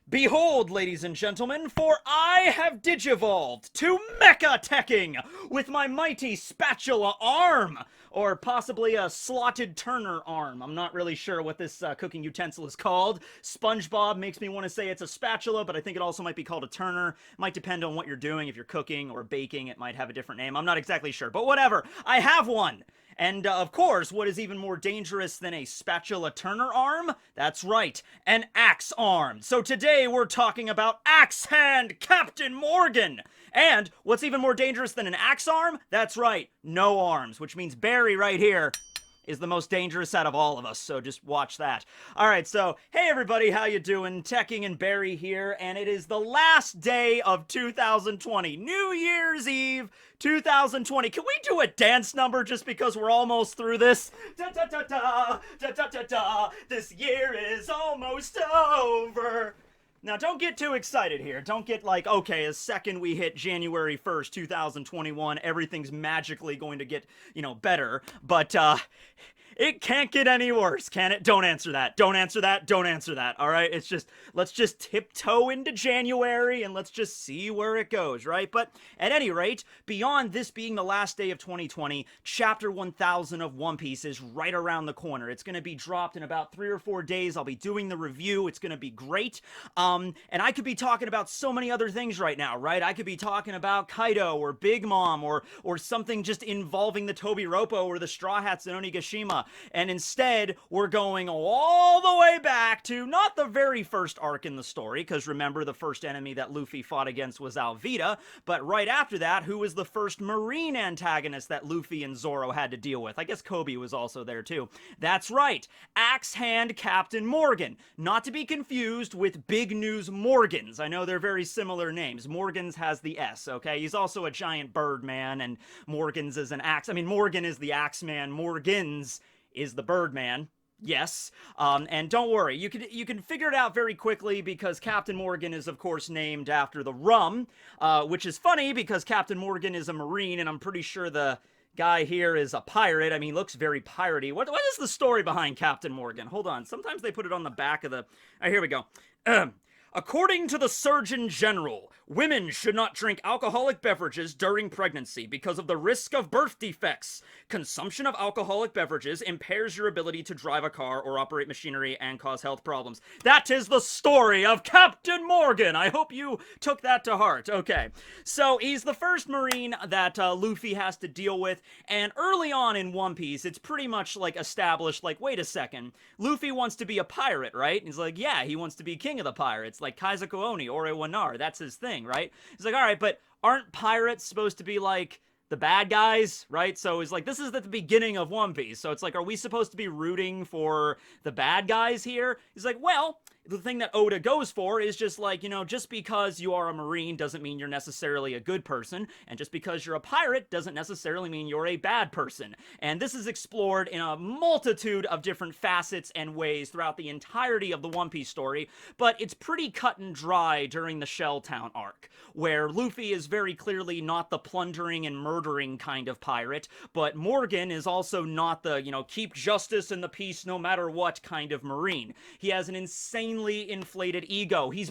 Behold, ladies and gentlemen, for I have digivolved to Mecha Tekking with my mighty spatula arm, or possibly a slotted turner arm. I'm not really sure what this cooking utensil is called. SpongeBob makes me want to say it's a spatula, but I think it also might be called a turner. Might depend on what you're doing. If you're cooking or baking, it might have a different name. I'm not exactly sure, but whatever. I have one. And, of course, what is even more dangerous than a spatula turner arm? That's right, an axe arm. So today we're talking about AxeHand Captain Morgan. And what's even more dangerous than an axe arm? That's right, no arms, which means Barry right here is the most dangerous out of all of us, so just watch that. Alright, so, hey everybody, how you doing? Tekking and Barry here, and it is the last day of 2020. New Year's Eve 2020. Can we do a dance number just because we're almost through this? Da-da-da-da, da-da-da-da, this year is almost over. Now, don't get too excited here. Don't get like, okay, the second we hit January 1st, 2021, everything's magically going to get, better. But, it can't get any worse, can it? Don't answer that. Don't answer that. Don't answer that. All right? It's just, let's just tiptoe into January and let's just see where it goes, right? But at any rate, beyond this being the last day of 2020, Chapter 1000 of One Piece is right around the corner. It's going to be dropped in about 3 or 4 days. I'll be doing the review. It's going to be great. And I could be talking about so many other things right now, right? I could be talking about Kaido or Big Mom or something just involving the Tobiropo or the Straw Hats in Onigashima. And instead, we're going all the way back to not the very first arc in the story, because remember, the first enemy that Luffy fought against was Alvida, but right after that, who was the first marine antagonist that Luffy and Zoro had to deal with? I guess Kobe was also there too. That's right, AxeHand Captain Morgan. Not to be confused with Big News Morgans. I know they're very similar names. Morgans has the S, okay? He's also a giant bird man, and Morgans is an axe. I mean, Morgan is the Axeman. Morgans is the Birdman. Yes. And don't worry, you can figure it out very quickly because Captain Morgan is, of course, named after the rum, which is funny because Captain Morgan is a Marine, and I'm pretty sure the guy here is a pirate. I mean, looks very piratey. What is the story behind Captain Morgan? Hold on. Sometimes they put it on the back of the... All right, here we go. According to the Surgeon General, women should not drink alcoholic beverages during pregnancy because of the risk of birth defects. Consumption of alcoholic beverages impairs your ability to drive a car or operate machinery and cause health problems. That is the story of Captain Morgan. I hope you took that to heart. Okay, so he's the first Marine that Luffy has to deal with, and early on in One Piece, it's pretty much like established, like, wait a second, Luffy wants to be a pirate, right? And he's like, yeah, he wants to be king of the pirates, like Kaizoku Oni, Ore Wanar, that's his thing, right? He's like, all right, but aren't pirates supposed to be like the bad guys, right? So he's like, this is at the beginning of One Piece, so it's like, are we supposed to be rooting for the bad guys here? He's like, well, the thing that Oda goes for is just like, just because you are a Marine doesn't mean you're necessarily a good person, and just because you're a pirate doesn't necessarily mean you're a bad person. And this is explored in a multitude of different facets and ways throughout the entirety of the One Piece story, but it's pretty cut and dry during the Shell Town arc, where Luffy is very clearly not the plundering and murdering kind of pirate, but Morgan is also not the, keep justice and the peace no matter what kind of Marine. He has an insanely inflated ego. He's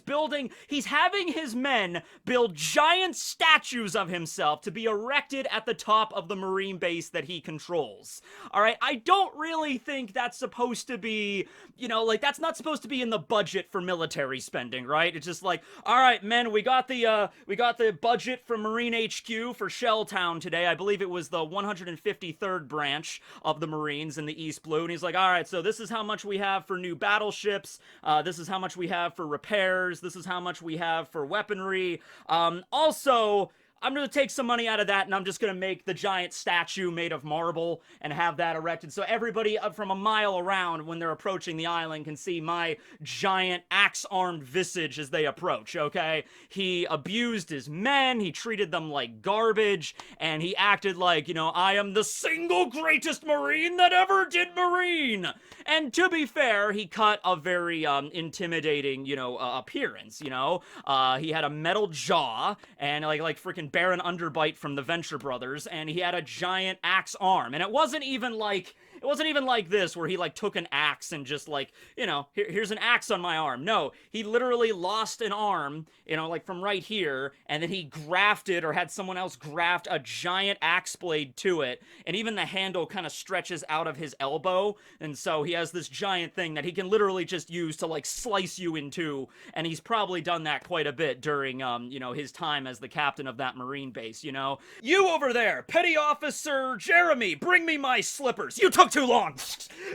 having his men build giant statues of himself to be erected at the top of the Marine base that he controls. Alright, I don't really think that's supposed to be, that's not supposed to be in the budget for military spending, right? It's just like, alright, men, we got the budget from Marine HQ for Shelltown today. I believe it was the 153rd branch of the Marines in the East Blue, and he's like, alright, so this is how much we have for new battleships, this is how much we have for repairs, this is how much we have for weaponry, also, I'm going to take some money out of that, and I'm just going to make the giant statue made of marble and have that erected. So everybody from a mile around, when they're approaching the island, can see my giant axe-armed visage as they approach, okay? He abused his men, he treated them like garbage, and he acted like, I am the single greatest Marine that ever did Marine! And to be fair, he cut a very intimidating, appearance, He had a metal jaw, and like freaking Baron Underbite from the Venture Brothers, and he had a giant axe arm, and it wasn't even like It wasn't even like this, where he, like, took an axe and just, like, you know, here's an axe on my arm. No, he literally lost an arm, you know, like, from right here, and then he grafted, or had someone else graft, a giant axe blade to it, and even the handle kind of stretches out of his elbow, and so he has this giant thing that he can literally just use to, like, slice you in two, and he's probably done that quite a bit during, you know, his time as the captain of that Marine base, you know? You over there, Petty Officer Jeremy, bring me my slippers. You took too long!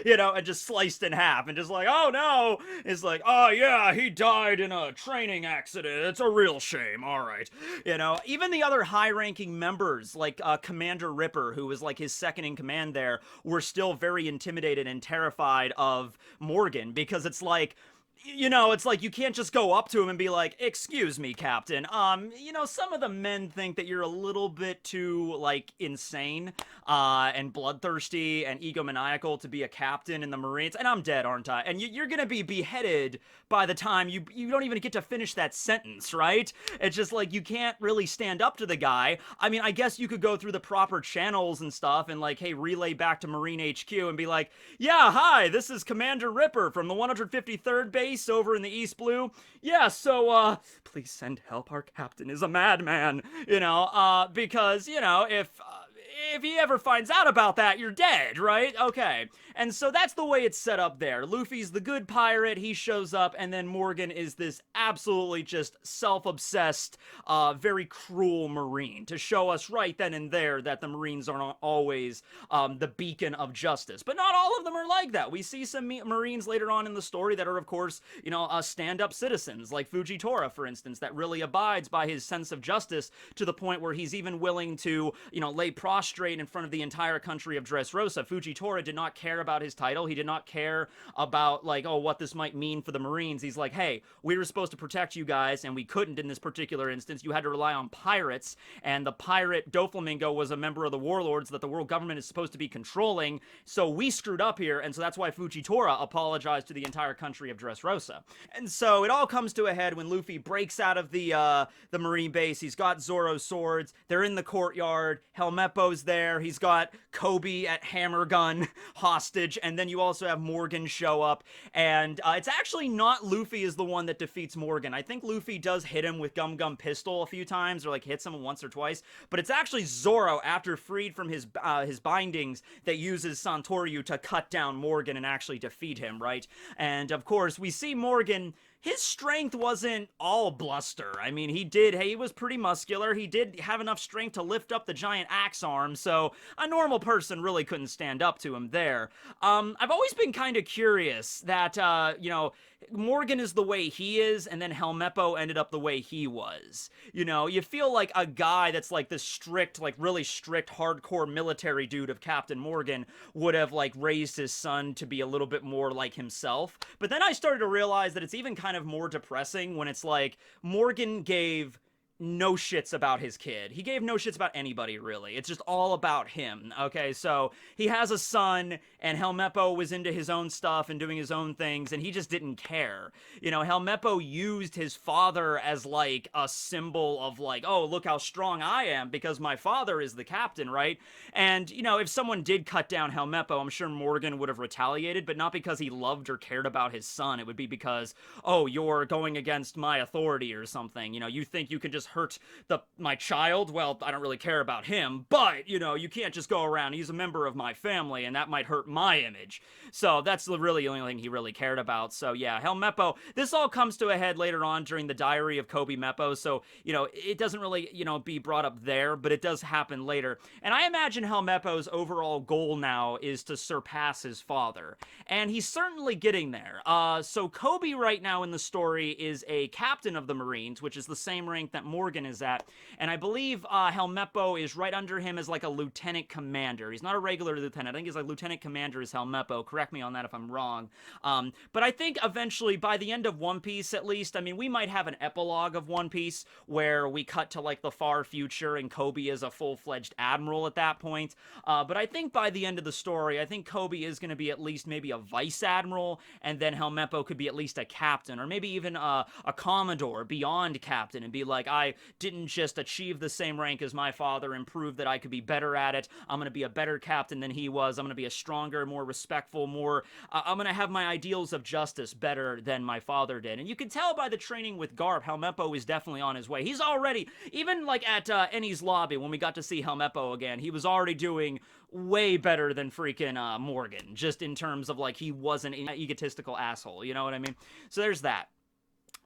You know, and just sliced in half, and just like, oh no! It's like, oh yeah, he died in a training accident. It's a real shame, alright. You know, even the other high-ranking members, like Commander Ripper, who was like his second in command there, were still very intimidated and terrified of Morgan, because it's like, you know, it's like, you can't just go up to him and be like, excuse me, Captain, you know, some of the men think that you're a little bit too, like, insane, and bloodthirsty and egomaniacal to be a captain in the Marines, and I'm dead, aren't I? And you're gonna be beheaded by the time you don't even get to finish that sentence, right? It's just like, you can't really stand up to the guy. I mean, I guess you could go through the proper channels and stuff and, like, hey, relay back to Marine HQ and be like, yeah, hi, this is Commander Ripper from the 153rd base over in the East Blue. Yeah, so, please send help. Our captain is a madman, you know, because, you know, if he ever finds out about that, you're dead, right? Okay. And so that's the way it's set up there. Luffy's the good pirate, he shows up, and then Morgan is this absolutely just self-obsessed, very cruel Marine, to show us right then and there that the Marines are not always the beacon of justice. But not all of them are like that. We see some Marines later on in the story that are, of course, you know, stand-up citizens, like Fujitora, for instance, that really abides by his sense of justice to the point where he's even willing to, you know, lay prostrate in front of the entire country of Dressrosa. Fujitora did not care about his title. He did not care about, like, oh, what this might mean for the Marines. He's like, hey, we were supposed to protect you guys, and we couldn't in this particular instance. You had to rely on pirates, and the pirate Doflamingo was a member of the warlords that the world government is supposed to be controlling, so we screwed up here, and so that's why Fujitora apologized to the entire country of Dressrosa. And so it all comes to a head when Luffy breaks out of the Marine base. He's got Zoro's swords. They're in the courtyard. Helmeppo's there. He's got Kobe at hammer gun hostage, and then you also have Morgan show up, and it's actually not Luffy is the one that defeats Morgan. I think Luffy does hit him with Gum Gum Pistol a few times, or like hits him once or twice, but it's actually Zoro, after freed from his bindings, that uses Santoryu to cut down Morgan and actually defeat him, right? And of course, we see Morgan, his strength wasn't all bluster. I mean, he was pretty muscular. He did have enough strength to lift up the giant axe arm, so a normal person really couldn't stand up to him there. I've always been kind of curious that, you know, Morgan is the way he is, and then Helmeppo ended up the way he was. You know, you feel like a guy that's like this strict, like really strict, hardcore military dude of Captain Morgan would have like raised his son to be a little bit more like himself. But then I started to realize that it's even kind of more depressing when it's like Morgan gave no shits about his kid. He gave no shits about anybody, really. It's just all about him, okay? So he has a son, and Helmeppo was into his own stuff and doing his own things, and he just didn't care. You know, Helmeppo used his father as, like, a symbol of, like, oh, look how strong I am, because my father is the captain, right? And, you know, if someone did cut down Helmeppo, I'm sure Morgan would have retaliated, but not because he loved or cared about his son. It would be because, oh, you're going against my authority or something. You know, you think you can just hurt my child? Well, I don't really care about him, but, you know, you can't just go around, he's a member of my family, and that might hurt my image. So that's really the only thing he really cared about. So yeah, Helmeppo, this all comes to a head later on during the diary of Kobe Meppo, so, you know, it doesn't really, you know, be brought up there, but it does happen later. And I imagine Helmeppo's overall goal now is to surpass his father, and he's certainly getting there. So Kobe right now in the story is a captain of the Marines, which is the same rank that Morgan is at, and I believe Helmeppo is right under him as like a lieutenant commander. He's not a regular lieutenant. I think he's like lieutenant commander is Helmeppo. Correct me on that if I'm wrong. But I think eventually, by the end of One Piece at least, I mean, we might have an epilogue of One Piece where we cut to like the far future and Kobe is a full-fledged admiral at that point. But I think by the end of the story, I think Kobe is going to be at least maybe a vice admiral, and then Helmeppo could be at least a captain, or maybe even a commodore beyond captain, and be like, I didn't just achieve the same rank as my father and prove that I could be better at it. I'm going to be a better captain than he was. I'm going to be a stronger, more respectful, more... I'm going to have my ideals of justice better than my father did. And you can tell by the training with Garp, Helmeppo is definitely on his way. He's already... Even, like, at Ennie's lobby, when we got to see Helmeppo again, he was already doing way better than freaking Morgan, just in terms of, like, he wasn't an egotistical asshole, you know what I mean? So there's that.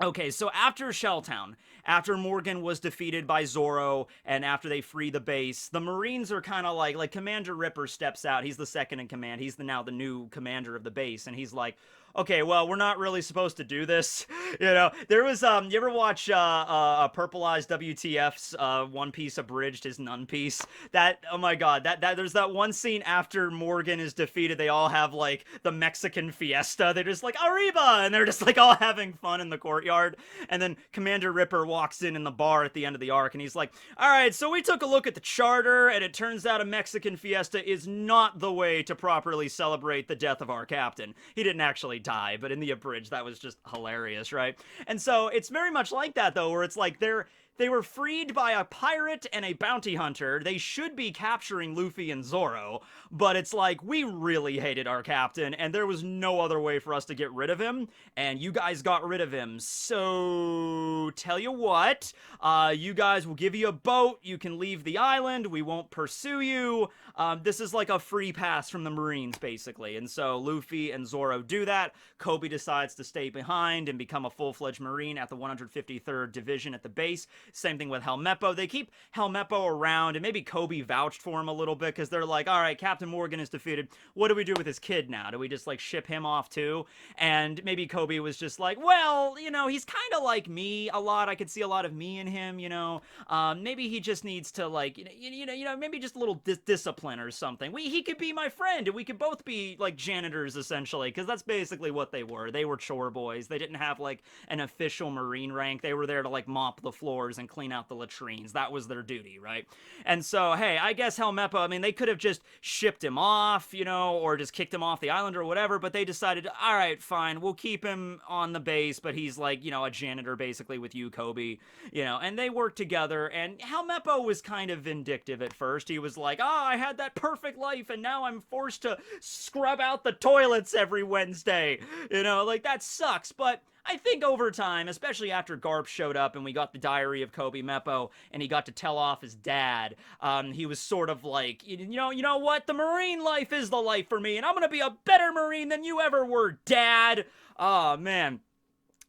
Okay, so after Shelltown, after Morgan was defeated by Zoro, and after they free the base, the Marines are kind of like Commander Ripper steps out. He's the second in command. He's now the new commander of the base, and he's like, okay, well, we're not really supposed to do this. You know, there was, you ever watch Purple-Eyes WTF's One Piece Abridged, his Nun piece? That, oh my god, there's that one scene after Morgan is defeated, they all have, like, the Mexican fiesta. They're just like, Arriba! And they're just, like, all having fun in the courtyard. And then Commander Ripper walks in the bar at the end of the arc, and he's like, alright, so we took a look at the charter, and it turns out a Mexican fiesta is not the way to properly celebrate the death of our captain. He didn't actually die, but in the abridged, that was just hilarious, right? And so it's very much like that, though, where it's like they were freed by a pirate and a bounty hunter. They should be capturing Luffy and Zoro, but it's like, we really hated our captain, and there was no other way for us to get rid of him, and you guys got rid of him. So, tell you what, you guys will give you a boat, you can leave the island, we won't pursue you. This is like a free pass from the Marines, basically. And so Luffy and Zoro do that. Kobe decides to stay behind and become a full-fledged Marine at the 153rd Division at the base. Same thing with Helmeppo. They keep Helmeppo around, and maybe Kobe vouched for him a little bit, because they're like, alright, Captain Morgan is defeated. What do we do with his kid now? Do we just, like, ship him off too? And maybe Kobe was just like, well, you know, he's kind of like me a lot. I could see a lot of me in him, you know. Maybe he just needs to, like, maybe just a little discipline or something. He could be my friend, and we could both be, like, janitors, essentially, because that's basically what they were. They were chore boys. They didn't have, like, an official Marine rank. They were there to, like, mop the floors and clean out the latrines. That was their duty, right? And so, hey, I guess Helmeppo, I mean, they could have just shipped him off, you know, or just kicked him off the island or whatever, but they decided, all right, fine, we'll keep him on the base, but he's like, you know, a janitor basically with you, Kobe, you know, and they worked together, and Helmeppo was kind of vindictive at first. He was like, I had that perfect life, and now I'm forced to scrub out the toilets every Wednesday, you know, like, that sucks, but I think over time, especially after Garp showed up and we got the diary of Kobe Meppo and he got to tell off his dad, he was sort of like, you know what? The Marine life is the life for me, and I'm gonna be a better Marine than you ever were, Dad. Oh, man.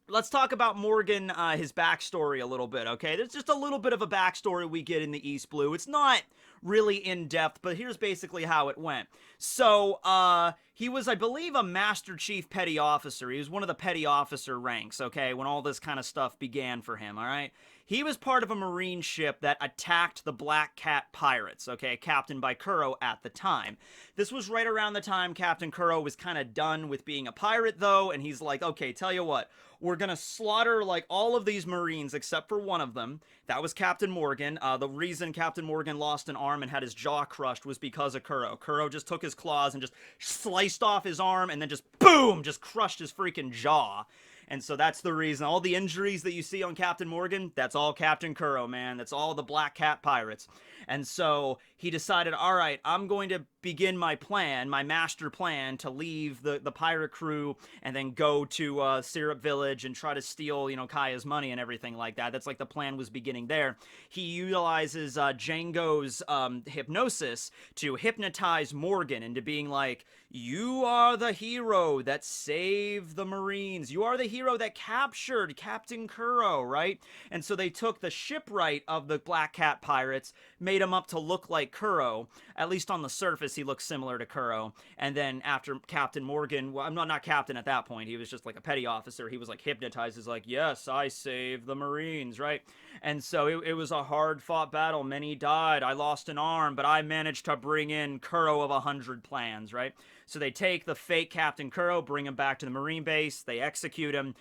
Let's talk about Morgan, his backstory a little bit, okay? There's just a little bit of a backstory we get in the East Blue. It's not really in-depth, but here's basically how it went. So, he was, I believe, a Master Chief Petty Officer. He was one of the Petty Officer ranks, okay, when all this kind of stuff began for him, alright? He was part of a Marine ship that attacked the Black Cat Pirates, okay, captained by Kuro at the time. This was right around the time Captain Kuro was kind of done with being a pirate, though, and he's like, okay, tell you what, we're gonna slaughter, like, all of these Marines except for one of them. That was Captain Morgan. The reason Captain Morgan lost an arm and had his jaw crushed was because of Kuro. Kuro just took his claws and just sliced off his arm and then just, boom, just crushed his freaking jaw. And so that's the reason. All the injuries that you see on Captain Morgan, that's all Captain Kuro, man. That's all the Black Cat Pirates. And so he decided, all right, I'm going to begin my plan, my master plan, to leave the pirate crew and then go to Syrup Village and try to steal, you know, Kaya's money and everything like that. That's like the plan was beginning there. He utilizes Django's hypnosis to hypnotize Morgan into being like, you are the hero that saved the Marines. You are the hero that captured Captain Kuro, right? And so they took the shipwright of the Black Cat Pirates, made him up to look like Kuro. At least on the surface, he looks similar to Kuro. And then after Captain Morgan, well, I'm not captain at that point. He was just like a petty officer. He was like hypnotized. He's like, yes, I saved the Marines, right? And so it was a hard-fought battle. Many died. I lost an arm, but I managed to bring in Kuro of 100 plans, right? So they take the fake Captain Kuro, bring him back to the Marine base, they execute him,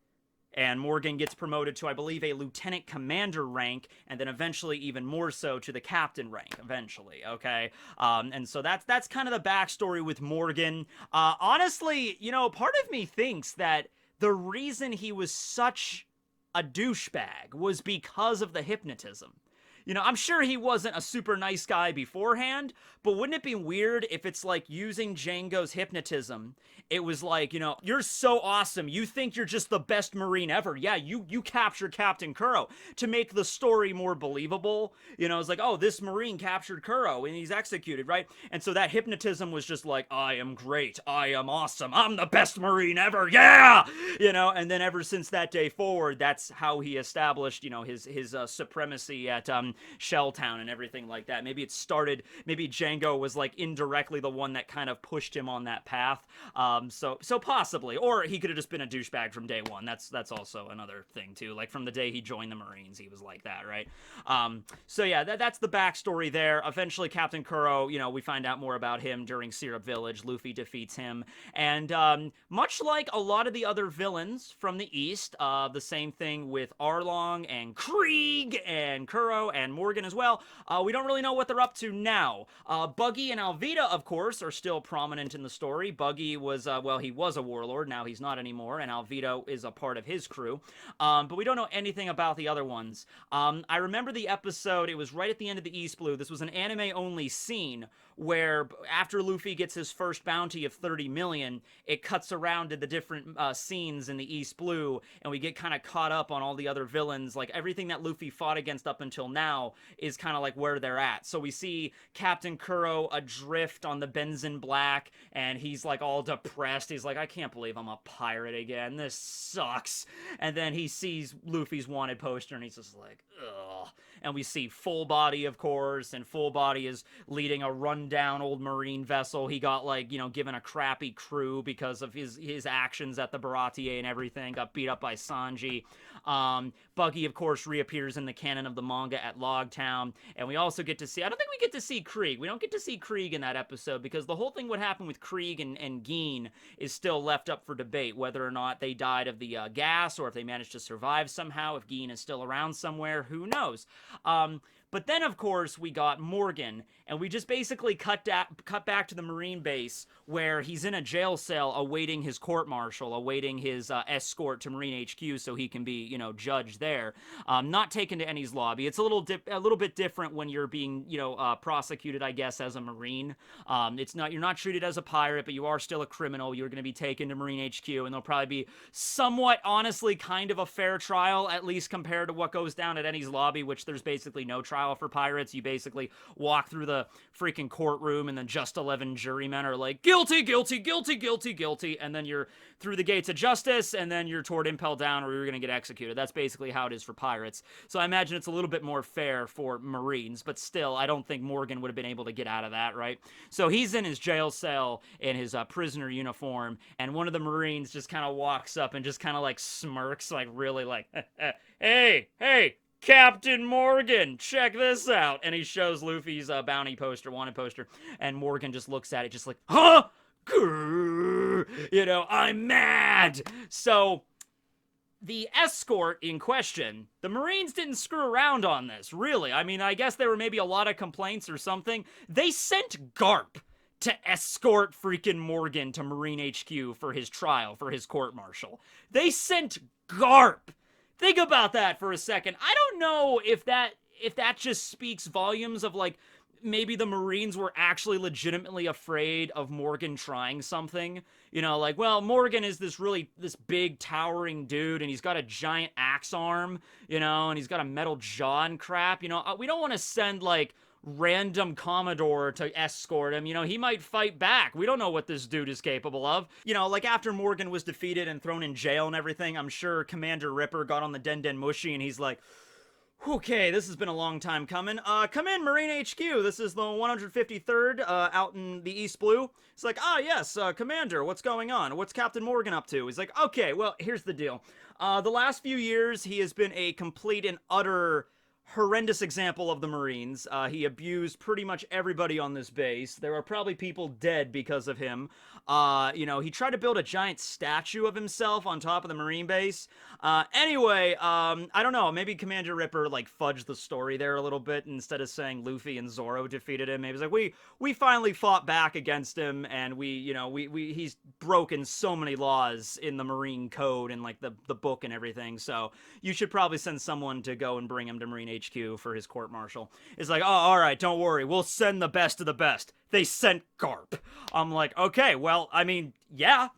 and Morgan gets promoted to, I believe, a lieutenant commander rank, and then eventually even more so to the captain rank, eventually, okay? And so that's kind of the backstory with Morgan. Honestly, you know, part of me thinks that the reason he was such a douchebag was because of the hypnotism. You know, I'm sure he wasn't a super nice guy beforehand, but wouldn't it be weird if it's like using Django's hypnotism? It was like, you know, you're so awesome. You think you're just the best Marine ever. Yeah, you captured Captain Kuro to make the story more believable. You know, it's like, oh, this Marine captured Kuro and he's executed, right? And so that hypnotism was just like, I am great. I am awesome. I'm the best Marine ever. Yeah! You know, and then ever since that day forward, that's how he established, you know, his supremacy at Shelltown and everything like that. Maybe it started, maybe Django was like indirectly the one that kind of pushed him on that path. So possibly, or he could have just been a douchebag from day one. That's also another thing too. Like from the day he joined the Marines, he was like that, right? So yeah, that's the backstory there. Eventually, Captain Kuro, you know, we find out more about him during Syrup Village. Luffy defeats him, and much like a lot of the other villains from the East, the same thing with Arlong and Krieg and Kuro and Morgan as well. We don't really know what they're up to now. Buggy and Alvida, of course, are still prominent in the story. Buggy was, well, he was a warlord. Now he's not anymore, and Alvida is a part of his crew. But we don't know anything about the other ones. I remember the episode, it was right at the end of the East Blue. This was an anime-only scene where after Luffy gets his first bounty of 30 million, it cuts around to the different scenes in the East Blue, and we get kind of caught up on all the other villains. Like, everything that Luffy fought against up until now is kind of like where they're at. So we see Captain Kuro adrift on the Benzin Black, and he's like all depressed. He's like, I can't believe I'm a pirate again. This sucks. And then he sees Luffy's wanted poster, and he's just like, ugh. And we see Full Body, of course, and Full Body is leading a rundown old Marine vessel. He got, like, you know, given a crappy crew because of his actions at the Baratier and everything. Got beat up by Sanji. Buggy, of course, reappears in the canon of the manga at Logtown. And we also get to see, I don't think we get to see Krieg. We don't get to see Krieg in that episode because the whole thing what happened with Krieg and Geen is still left up for debate. Whether or not they died of the gas or if they managed to survive somehow. If Geen is still around somewhere, who knows? But then, of course, we got Morgan, and we just basically cut back to the Marine base where he's in a jail cell awaiting his court-martial, awaiting his escort to Marine HQ so he can be, you know, judged there. Not taken to Ennie's lobby. It's a little bit different when you're being, you know, prosecuted, I guess, as a Marine. You're not treated as a pirate, but you are still a criminal. You're going to be taken to Marine HQ, and there'll probably be somewhat, honestly, kind of a fair trial, at least compared to what goes down at Ennie's lobby, which there's basically no trial for pirates. You basically walk through the freaking courtroom and then just 11 jurymen are like, guilty, guilty, guilty, guilty, guilty, and then you're through the gates of justice, and then you're toward impel down or you're gonna get executed. That's basically how it is for pirates. So I imagine it's a little bit more fair for Marines, but still, I don't think Morgan would have been able to get out of that, right? So he's in his jail cell in his prisoner uniform, and one of the Marines just kind of walks up and just kind of like smirks, like really like, hey, Captain Morgan, check this out. And he shows Luffy's bounty poster, wanted poster, and Morgan just looks at it just like, huh? Grrr. You know, I'm mad. So the escort in question, the Marines didn't screw around on this, really. I mean, I guess there were maybe a lot of complaints or something. They sent Garp to escort freaking Morgan to Marine HQ for his trial, for his court-martial. They sent Garp. Think about that for a second. I don't know if that just speaks volumes of, like, maybe the Marines were actually legitimately afraid of Morgan trying something. You know, like, well, Morgan is this big, towering dude, and he's got a giant axe arm, you know, and he's got a metal jaw and crap. You know, we don't want to send, like, random Commodore to escort him. You know, he might fight back. We don't know what this dude is capable of. You know, like after Morgan was defeated and thrown in jail and everything, I'm sure Commander Ripper got on the Den Den Mushi and he's like, okay, this has been a long time coming. Come in, Marine HQ. This is the 153rd, out in the East Blue. It's like, yes, Commander, what's going on? What's Captain Morgan up to? He's like, okay, well, here's the deal. The last few years, he has been a complete and utter horrendous example of the Marines. He abused pretty much everybody on this base. There are probably people dead because of him. You know, he tried to build a giant statue of himself on top of the Marine base. Anyway, I don't know, maybe Commander Ripper, like, fudged the story there a little bit. Instead of saying Luffy and Zoro defeated him, maybe it's like, we finally fought back against him, and he's broken so many laws in the Marine Code and, like, the book and everything, so you should probably send someone to go and bring him to Marine HQ for his court-martial. It's like, oh, alright, don't worry, we'll send the best of the best. They sent Garp. I'm like, okay, well, I mean, yeah.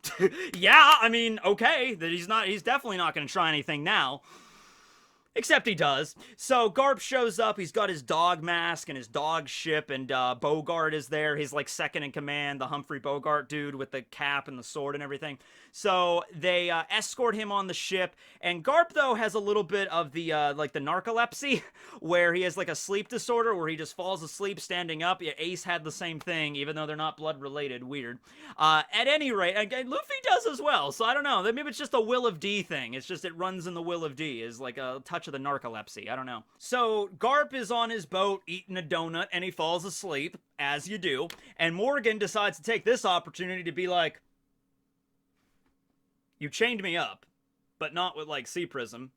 Yeah, I mean, okay, that he's definitely not gonna try anything now. Except he does. So Garp shows up, he's got his dog mask and his dog ship, and Bogart is there. He's like second in command, the Humphrey Bogart dude with the cap and the sword and everything. So they escort him on the ship, and Garp, though, has a little bit of the, like, the narcolepsy, where he has, like, a sleep disorder, where he just falls asleep standing up. Yeah, Ace had the same thing, even though they're not blood-related. Weird. At any rate, Luffy does as well, so I don't know. Maybe it's just a Will of D thing. It's just it runs in the Will of D, is like a touch of the narcolepsy. I don't know. So Garp is on his boat eating a donut, and he falls asleep, as you do, and Morgan decides to take this opportunity to be like, you chained me up, but not with, like, Sea Prism.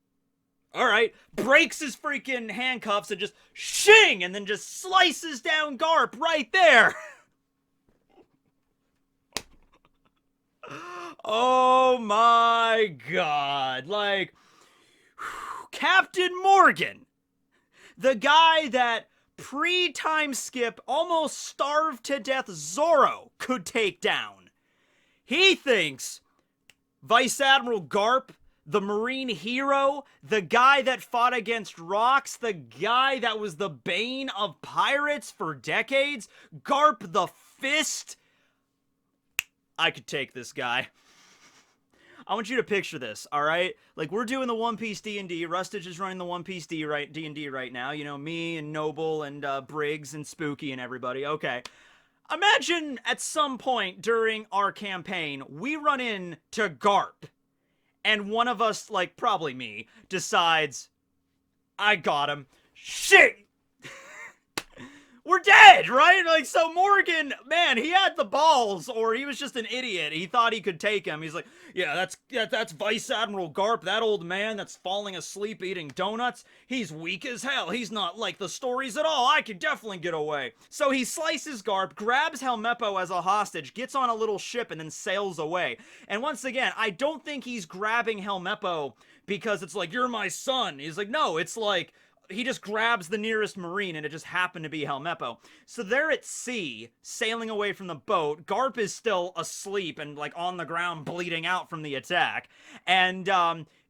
Alright, breaks his freaking handcuffs and just shing, and then just slices down Garp right there. Oh my god. Like, Captain Morgan, the guy that pre-time skip almost starved to death Zoro could take down. He thinks Vice Admiral Garp, the Marine hero, the guy that fought against rocks, the guy that was the bane of pirates for decades, Garp the Fist. I could take this guy. I want you to picture this, alright? Like, we're doing the One Piece D&D. Rustage is running the One Piece D&D right now. You know, me and Noble and Briggs and Spooky and everybody. Okay. Imagine at some point during our campaign, we run into Garp, and one of us, like, probably me, decides, I got him. Shit! We're dead, right? Like, so Morgan, man, he had the balls, or he was just an idiot. He thought he could take him. He's like, yeah, that's Vice Admiral Garp, that old man that's falling asleep eating donuts. He's weak as hell. He's not like the stories at all. I could definitely get away. So he slices Garp, grabs Helmeppo as a hostage, gets on a little ship, and then sails away. And once again, I don't think he's grabbing Helmeppo because it's like, you're my son. He's like, no, it's like, he just grabs the nearest Marine, and it just happened to be Helmeppo. So they're at sea, sailing away from the boat. Garp is still asleep and, like, on the ground, bleeding out from the attack. And,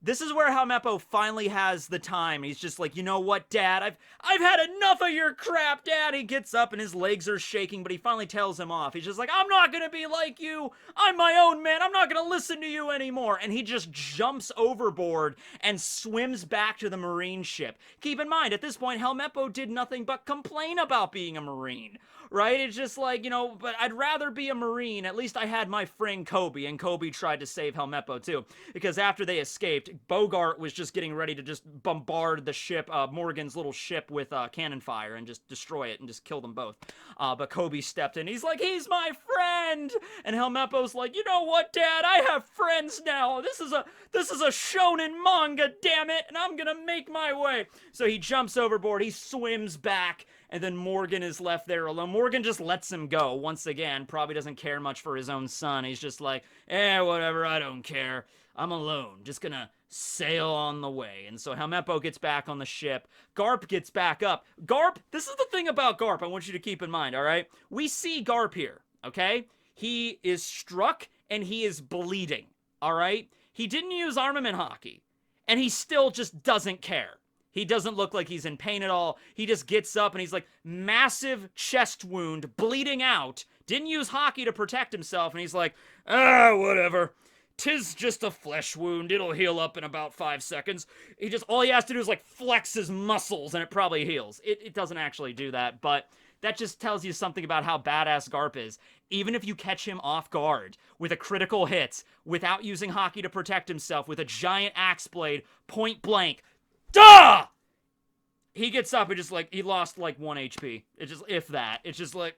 this is where Helmeppo finally has the time. He's just like, you know what, Dad? I've had enough of your crap, Dad. He gets up and his legs are shaking, but he finally tells him off. He's just like, I'm not gonna be like you. I'm my own man. I'm not gonna listen to you anymore. And he just jumps overboard and swims back to the Marine ship. Keep in mind, at this point, Helmeppo did nothing but complain about being a Marine. Right? It's just like, you know, but I'd rather be a Marine. At least I had my friend Kobe, and Kobe tried to save Helmeppo too. Because after they escaped, Bogart was just getting ready to just bombard the ship, Morgan's little ship, with cannon fire and just destroy it and just kill them both. But Kobe stepped in. He's like, he's my friend! And Helmeppo's like, you know what, Dad? I have friends now. This is a shonen manga, damn it! And I'm gonna make my way. So he jumps overboard. He swims back. And then Morgan is left there alone. Morgan just lets him go, once again. Probably doesn't care much for his own son. He's just like, whatever, I don't care. I'm alone, just gonna sail on the way. And so Helmeppo gets back on the ship. Garp gets back up. Garp, this is the thing about Garp I want you to keep in mind, alright? We see Garp here, okay? He is struck, and he is bleeding, alright? He didn't use armament hockey, and he still just doesn't care. He doesn't look like he's in pain at all. He just gets up and he's like, massive chest wound, bleeding out. Didn't use hockey to protect himself. And he's like, whatever. 'Tis just a flesh wound. It'll heal up in about 5 seconds. All he has to do is like flex his muscles and it probably heals. It doesn't actually do that, but that just tells you something about how badass Garp is. Even if you catch him off guard with a critical hit, without using hockey to protect himself, with a giant axe blade, point blank, duh! He gets up and just like, he lost like 1 HP. It's just, if that. It's just like,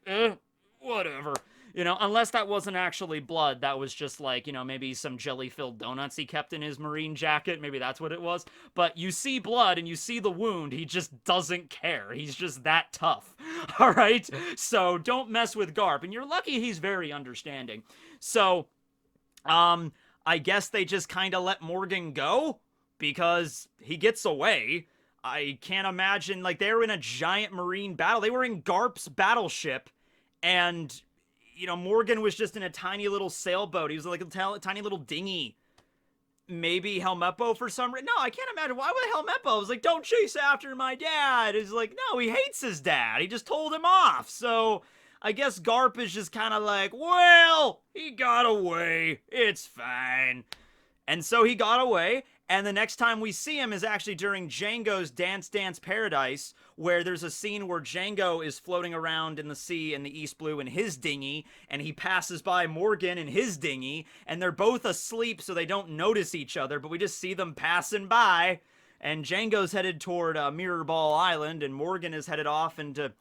whatever. You know, unless that wasn't actually blood, that was just like, you know, maybe some jelly-filled donuts he kept in his marine jacket. Maybe that's what it was. But you see blood and you see the wound. He just doesn't care. He's just that tough. All right? So don't mess with Garp. And you're lucky he's very understanding. So, I guess they just kind of let Morgan go because he gets away. I can't imagine, like, they were in a giant marine battle. They were in Garp's battleship, and, you know, Morgan was just in a tiny little sailboat. He was like a tiny little dinghy. Maybe Helmeppo for some reason. No, I can't imagine. Why would Helmeppo? I was like, don't chase after my dad. He's like, no, he hates his dad. He just told him off. So I guess Garp is just kind of like, well, he got away. It's fine. And so he got away, and the next time we see him is actually during Django's Dance Dance Paradise, where there's a scene where Django is floating around in the sea in the East Blue in his dinghy, and he passes by Morgan in his dinghy, and they're both asleep so they don't notice each other, but we just see them passing by, and Django's headed toward Mirror Ball Island, and Morgan is headed off into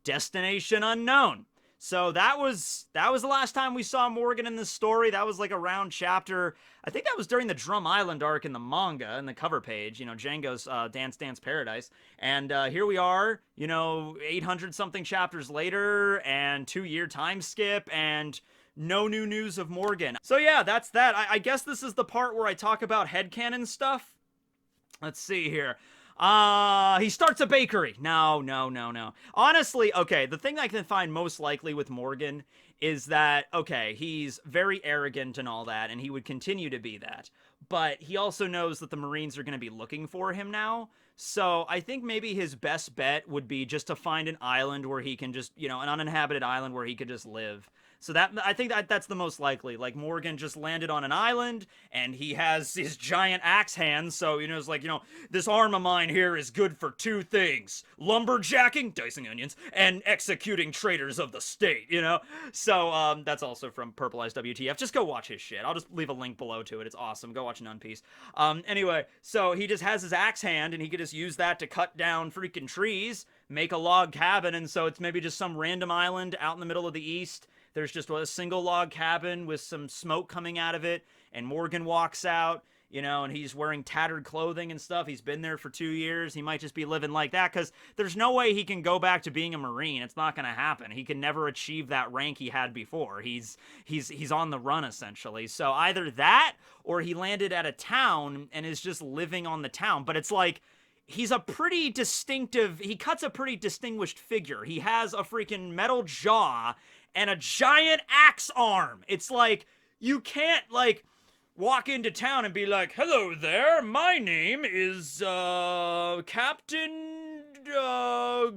Destination Unknown. So that was the last time we saw Morgan in this story. That was like around chapter, I think that was during the Drum Island arc in the manga, in the cover page, you know, Django's Dance Dance Paradise. And here we are, you know, 800-something chapters later, and 2-year time skip, and no new news of Morgan. So yeah, that's that. I guess this is the part where I talk about headcanon stuff. Let's see here. He starts a bakery. No. Honestly, okay, the thing I can find most likely with Morgan is that, okay, he's very arrogant and all that, and he would continue to be that. But he also knows that the Marines are going to be looking for him now. So I think maybe his best bet would be just to find an island where he can just, you know, an uninhabited island where he could just live. So that, I think that's the most likely. Like, Morgan just landed on an island, and he has his giant axe hand, so, you know, it's like, you know, this arm of mine here is good for 2 things. Lumberjacking, dicing onions, and executing traitors of the state, you know? So, that's also from Purpleized WTF. Just go watch his shit. I'll just leave a link below to it. It's awesome. Go watch One Piece. Anyway, so he just has his axe hand, and he could just use that to cut down freaking trees, make a log cabin, and so it's maybe just some random island out in the middle of the East. There's just a single log cabin with some smoke coming out of it, and Morgan walks out, you know, and he's wearing tattered clothing and stuff. He's been there for 2 years. He might just be living like that, because there's no way he can go back to being a Marine. It's not going to happen. He can never achieve that rank he had before. He's on the run, essentially. So either that, or he landed at a town and is just living on the town. But it's like, he's a pretty distinctive, he cuts a pretty distinguished figure. He has a freaking metal jaw and a giant axe arm. It's like, you can't, like, walk into town and be like, hello there, my name is, Captain,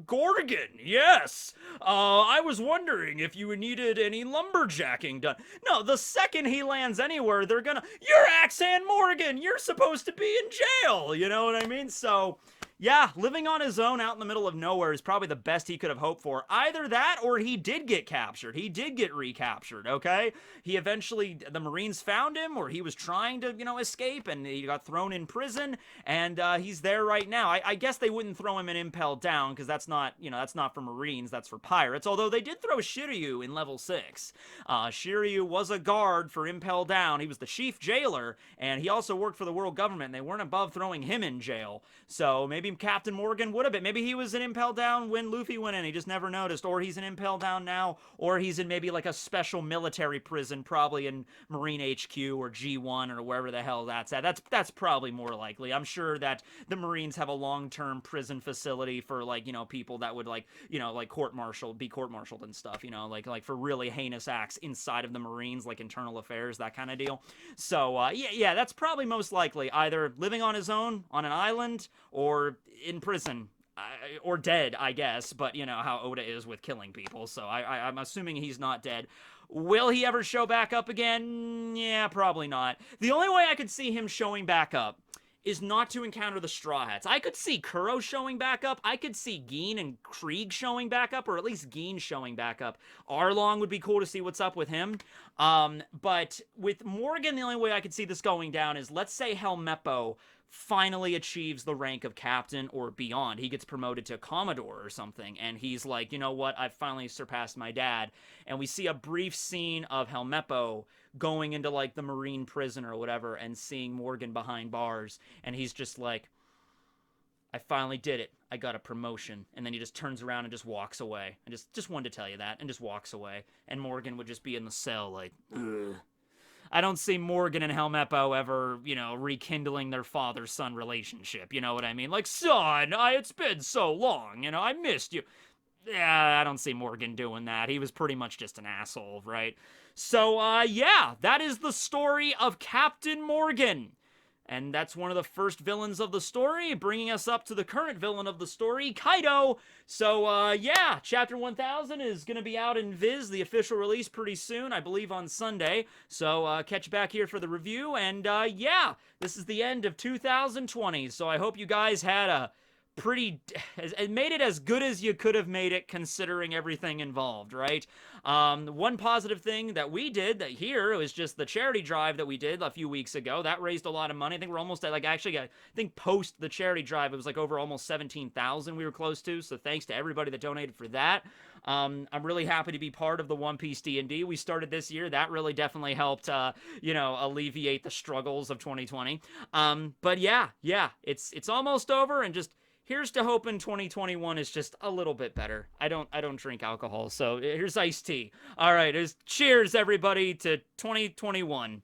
Gorgon, yes. I was wondering if you needed any lumberjacking done. No, the second he lands anywhere, they're gonna, you're AxeHand Morgan, you're supposed to be in jail, you know what I mean? So, yeah, living on his own out in the middle of nowhere is probably the best he could have hoped for. Either that, or he did get captured. He did get recaptured, okay? He eventually, the Marines found him, or he was trying to, you know, escape, and he got thrown in prison, and he's there right now. I guess they wouldn't throw him in Impel Down, because that's not, you know, that's not for Marines, that's for pirates, although they did throw Shiryu in level 6. Shiryu was a guard for Impel Down. He was the chief jailer, and he also worked for the world government, and they weren't above throwing him in jail. So maybe Captain Morgan would have been. Maybe he was in Impel Down when Luffy went in. He just never noticed. Or he's in Impel Down now. Or he's in maybe like a special military prison, probably in Marine HQ or G1 or wherever the hell that's at. That's probably more likely. I'm sure that the Marines have a long-term prison facility for, like, you know, people that would, like, you know, like be court-martialed and stuff, you know, like for really heinous acts inside of the Marines, like internal affairs, that kind of deal. So, yeah, that's probably most likely. Either living on his own on an island, or in prison, or dead, I guess, but you know how Oda is with killing people, so I'm assuming he's not dead. Will he ever show back up again? Yeah, probably not. The only way I could see him showing back up is not to encounter the Straw Hats. I could see Kuro showing back up. I could see Geen and Krieg showing back up, or at least Geen showing back up. Arlong would be cool to see what's up with him. But with Morgan, the only way I could see this going down is, let's say Helmeppo finally achieves the rank of captain or beyond. He gets promoted to Commodore or something, and he's like, you know what, I've finally surpassed my dad. And we see a brief scene of Helmeppo going into, like, the Marine prison or whatever, and seeing Morgan behind bars, and he's just like, I finally did it. I got a promotion. And then he just turns around and just walks away. And just wanted to tell you that, and just walks away. And Morgan would just be in the cell like, ugh. I don't see Morgan and Helmeppo ever, you know, rekindling their father-son relationship, you know what I mean? Like, son, it's been so long, you know, I missed you. Yeah, I don't see Morgan doing that. He was pretty much just an asshole, right? So, yeah, that is the story of Captain Morgan. And that's one of the first villains of the story, bringing us up to the current villain of the story, Kaido. So, yeah, Chapter 1000 is going to be out in Viz, the official release, pretty soon, I believe on Sunday. So, catch you back here for the review. And, yeah, this is the end of 2020. So I hope you guys had a made it as good as you could have made it considering everything involved, right? One positive thing that we did here was just the charity drive that we did a few weeks ago. That raised a lot of money. I think we're almost at, like, actually, I think post the charity drive, it was like over almost 17,000 we were close to, so thanks to everybody that donated for that. I'm really happy to be part of the One Piece D&D we started this year. That really definitely helped, you know, alleviate the struggles of 2020. But yeah, it's almost over, and just here's to hoping 2021 is just a little bit better. I don't drink alcohol, so here's iced tea. All right, cheers everybody to 2021.